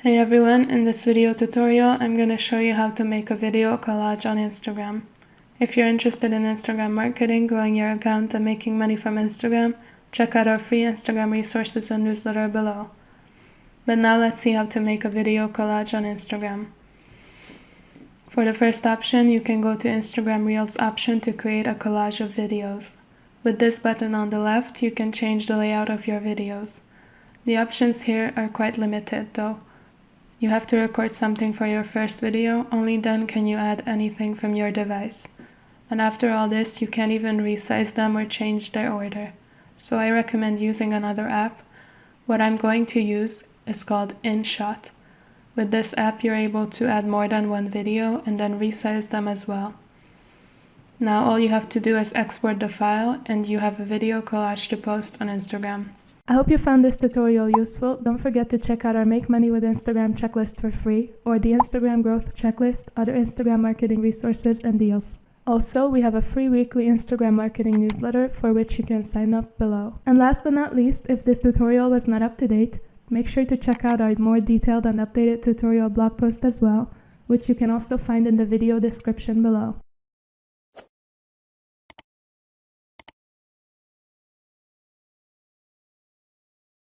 Hey everyone, in this video tutorial I'm going to show you how to make a video collage on Instagram. If you're interested in Instagram marketing, growing your account and making money from Instagram, check out our free Instagram resources and newsletter below. But now let's see how to make a video collage on Instagram. For the first option, you can go to Instagram Reels option to create a collage of videos. With this button on the left, you can change the layout of your videos. The options here are quite limited though. You have to record something for your first video, only then can you add anything from your device. And after all this, you can't even resize them or change their order. So I recommend using another app. What I'm going to use is called InShot. With this app, you're able to add more than one video and then resize them as well. Now all you have to do is export the file and you have a video collage to post on Instagram. I hope you found this tutorial useful. Don't forget to check out our Make Money with Instagram checklist for free, or the Instagram Growth Checklist, other Instagram marketing resources and deals. Also, we have a free weekly Instagram marketing newsletter for which you can sign up below. And last but not least, if this tutorial was not up to date, make sure to check out our more detailed and updated tutorial blog post as well, which you can also find in the video description below.